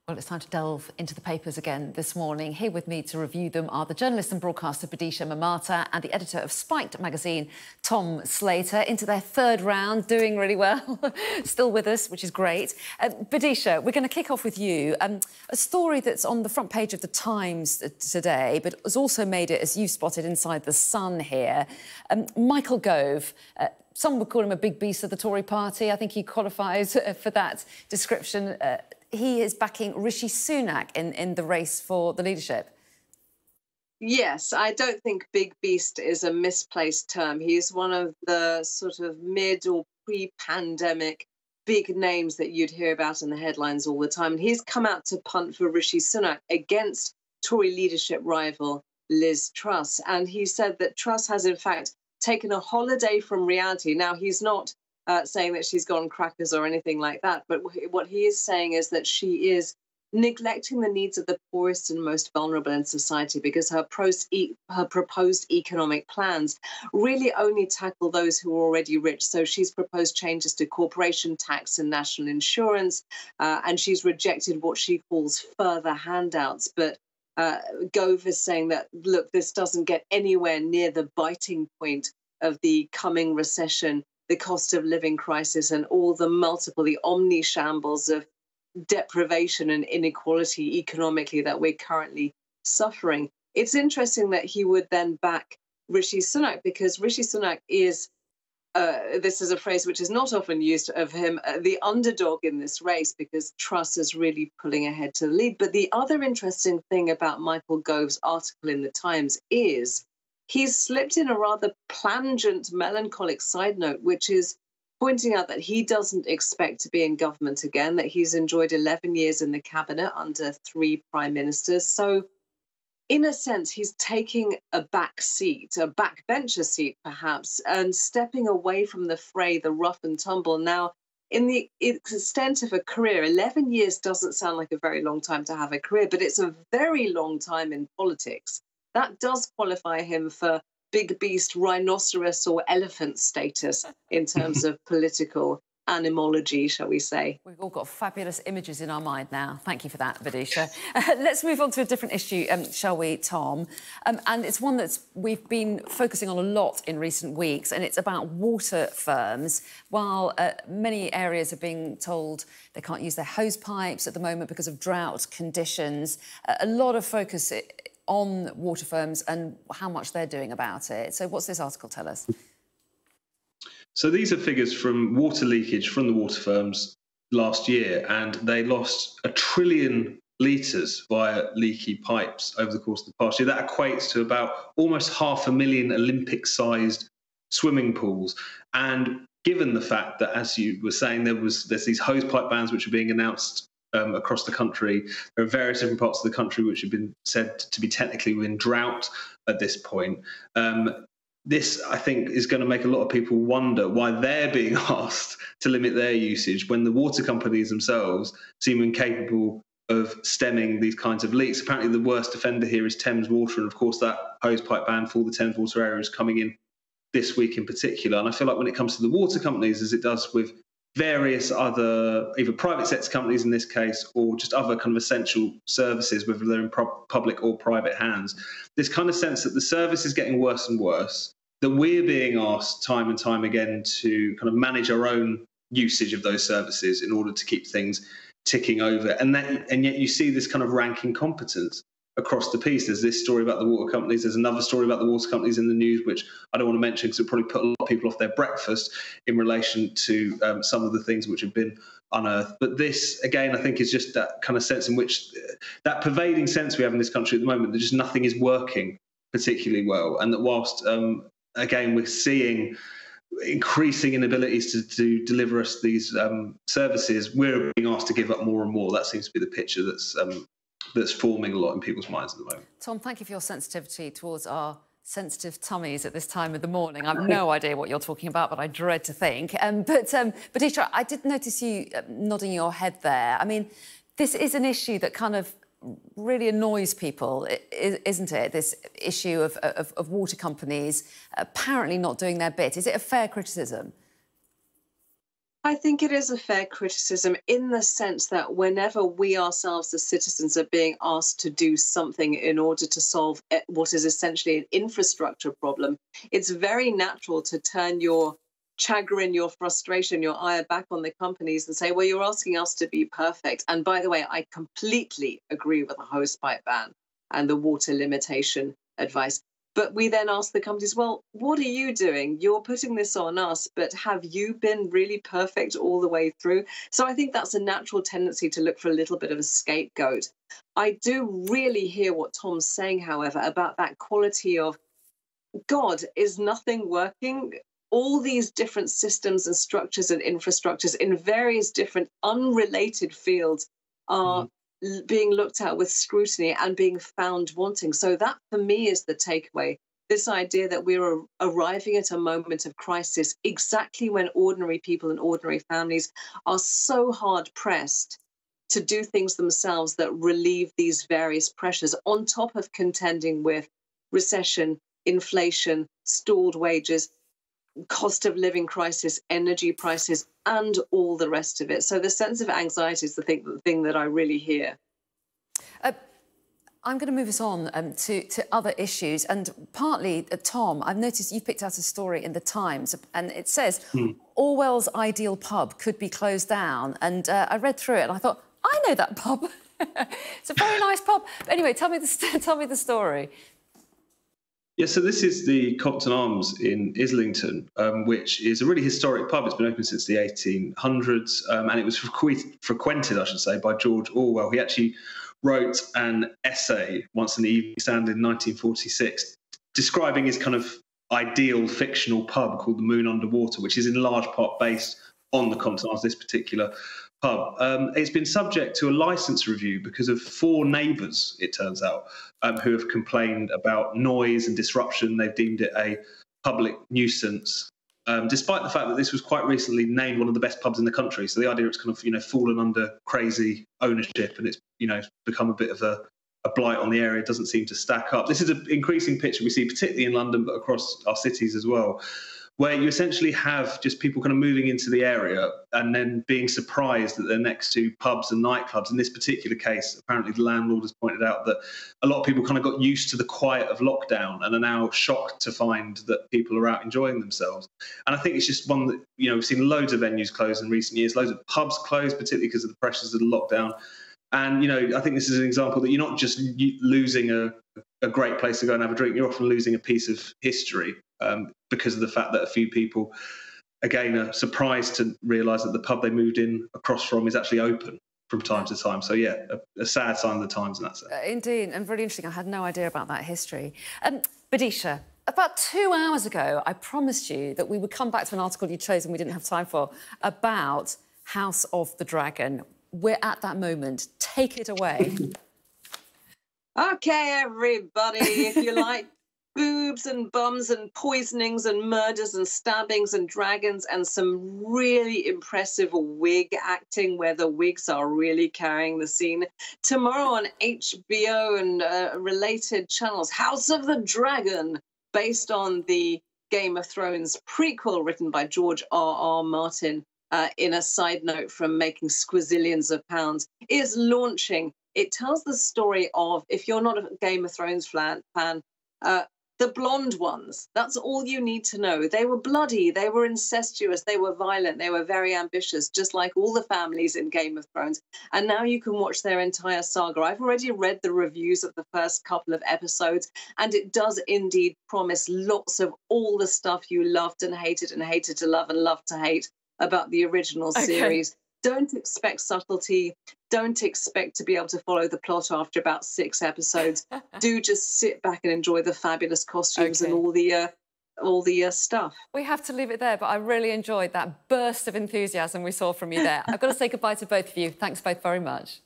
Well, it's time to delve into the papers again this morning. Here with me to review them are the journalist and broadcaster Bidisha Mamata and the editor of Spiked magazine, Tom Slater, into their third round, doing really well. Still with us, which is great. Bidisha, we're going to kick off with you. A story that's on the front page of The Times today, but has also made it, as you spotted, inside The Sun here. Michael Gove, some would call him a big beast of the Tory party. I think he qualifies for that description. He is backing Rishi Sunak in the race for the leadership. Yes, I don't think big beast is a misplaced term. He's one of the sort of mid or pre-pandemic big names that you'd hear about in the headlines all the time. And he's come out to punt for Rishi Sunak against Tory leadership rival Liz Truss. And he said that Truss has, in fact, taken a holiday from reality. Now, he's not saying that she's gone crackers or anything like that. But what he is saying is that she is neglecting the needs of the poorest and most vulnerable in society because her proposed economic plans really only tackle those who are already rich. So she's proposed changes to corporation tax and national insurance, and she's rejected what she calls further handouts. But Gove is saying that, look, this doesn't get anywhere near the biting point of the coming recession, the cost of living crisis, and all the omni-shambles of deprivation and inequality economically that we're currently suffering. It's interesting that he would then back Rishi Sunak because Rishi Sunak is, this is a phrase which is not often used of him, the underdog in this race because Truss is really pulling ahead to the lead. But the other interesting thing about Michael Gove's article in The Times is he's slipped in a rather plangent, melancholic side note, which is pointing out that he doesn't expect to be in government again, that he's enjoyed 11 years in the cabinet under 3 prime ministers. So, in a sense, he's taking a back seat, a backbencher seat, perhaps, and stepping away from the fray, the rough and tumble. Now, in the extent of a career, 11 years doesn't sound like a very long time to have a career, but it's a very long time in politics. That does qualify him for big beast, rhinoceros or elephant status in terms of political animology, shall we say. We've all got fabulous images in our mind now. Thank you for that, Bidisha. Let's move on to a different issue, shall we, Tom? And it's one that we've been focusing on a lot in recent weeks, and it's about water firms. While many areas are being told they can't use their hose pipes at the moment because of drought conditions, a lot of focus on water firms and how much they're doing about it. So what's this article tell us? So these are figures from water leakage from the water firms last year, and they lost 1 trillion litres via leaky pipes over the course of the past year. That equates to about almost 500,000 Olympic-sized swimming pools. And given the fact that, as you were saying, there's these hose pipe bans which are being announced across the country. There are various different parts of the country which have been said to be technically in drought at this point. This, I think, is going to make a lot of people wonder why they're being asked to limit their usage when the water companies themselves seem incapable of stemming these kinds of leaks. Apparently, the worst offender here is Thames Water, and of course, that hosepipe ban for the Thames Water area is coming in this week in particular. And I feel like when it comes to the water companies, as it does with various other, either private sector companies in this case, or just other kind of essential services, whether they're in public or private hands, this kind of sense that the service is getting worse and worse, that we're being asked time and time again to kind of manage our own usage of those services in order to keep things ticking over. And yet you see this kind of rank incompetence across the piece. There's this story about the water companies. There's another story about the water companies in the news, which I don't want to mention because it'll probably put a lot of people off their breakfast in relation to some of the things which have been unearthed. But this, again, I think is just that kind of sense in which, that pervading sense we have in this country at the moment, that just nothing is working particularly well. And that whilst, again, we're seeing increasing inabilities to deliver us these services, we're being asked to give up more and more. That seems to be the picture that's forming a lot in people's minds at the moment. Tom, thank you for your sensitivity towards our sensitive tummies at this time of the morning. I've no idea what you're talking about, but I dread to think. But Bidisha, I did notice you nodding your head there. I mean, this is an issue that kind of really annoys people, isn't it? This issue of water companies apparently not doing their bit. Is it a fair criticism? I think it is a fair criticism in the sense that whenever we ourselves as citizens are being asked to do something in order to solve what is essentially an infrastructure problem, it's very natural to turn your chagrin, your frustration, your ire back on the companies and say, well, you're asking us to be perfect. And by the way, I completely agree with the hosepipe ban and the water limitation advice. But we then ask the companies, well, what are you doing? You're putting this on us, but have you been really perfect all the way through? So I think that's a natural tendency to look for a little bit of a scapegoat. I do really hear what Tom's saying, however, about that quality of, God, is nothing working? All these different systems and structures and infrastructures in various different unrelated fields are being looked at with scrutiny and being found wanting. So that, for me, is the takeaway. This idea that we're arriving at a moment of crisis exactly when ordinary people and ordinary families are so hard pressed to do things themselves that relieve these various pressures on top of contending with recession, inflation, stalled wages, cost of living crisis, energy prices, and all the rest of it. So the sense of anxiety is the thing that I really hear. I'm going to move us on to other issues. And partly, Tom, I've noticed you've picked out a story in The Times, and it says Orwell's Ideal Pub could be closed down. And I read through it and I thought, I know that pub. It's a very nice pub. But anyway, tell me the story. Yeah, so this is the Compton Arms in Islington, which is a really historic pub. It's been open since the 1800s, and it was frequented, I should say, by George Orwell. He actually wrote an essay once in the Evening Standard in 1946 describing his kind of ideal fictional pub called the Moon Underwater, which is in large part based on the Compton Arms, this particular pub. It's been subject to a licence review because of 4 neighbours, it turns out, who have complained about noise and disruption. They've deemed it a public nuisance, despite the fact that this was quite recently named one of the best pubs in the country. So the idea it's kind of, fallen under crazy ownership and it's, become a bit of a blight on the area doesn't seem to stack up. This is an increasing picture we see particularly in London, but across our cities as well, where you essentially have just people kind of moving into the area and then being surprised that they're next to pubs and nightclubs. In this particular case, apparently the landlord has pointed out that a lot of people kind of got used to the quiet of lockdown and are now shocked to find that people are out enjoying themselves. And I think it's just one that, we've seen loads of venues close in recent years, loads of pubs close, particularly because of the pressures of the lockdown. And, I think this is an example that you're not just losing a great place to go and have a drink, you're often losing a piece of history. Because of the fact that a few people, again, are surprised to realise that the pub they moved in across from is actually open from time to time. So, yeah, a sad sign of the times in that sense. Indeed, and really interesting. I had no idea about that history. Badisha, about 2 hours ago, I promised you that we would come back to an article you chose and we didn't have time for, about House of the Dragon. We're at that moment. Take it away. OK, everybody, if you like boobs and bums and poisonings and murders and stabbings and dragons and some really impressive wig acting where the wigs are really carrying the scene. Tomorrow on HBO and related channels, House of the Dragon, based on the Game of Thrones prequel written by George R.R. Martin, in a side note from making squazillions of pounds, is launching. It tells the story of, if you're not a Game of Thrones fan, the blonde ones. That's all you need to know. They were bloody, they were incestuous, they were violent, they were very ambitious, just like all the families in Game of Thrones. And now you can watch their entire saga. I've already read the reviews of the first couple of episodes, and it does indeed promise lots of all the stuff you loved and hated to love and loved to hate about the original series. Don't expect subtlety. Don't expect to be able to follow the plot after about 6 episodes. Do just sit back and enjoy the fabulous costumes and all the stuff. We have to leave it there, but I really enjoyed that burst of enthusiasm we saw from you there. I've got to say goodbye to both of you. Thanks both very much.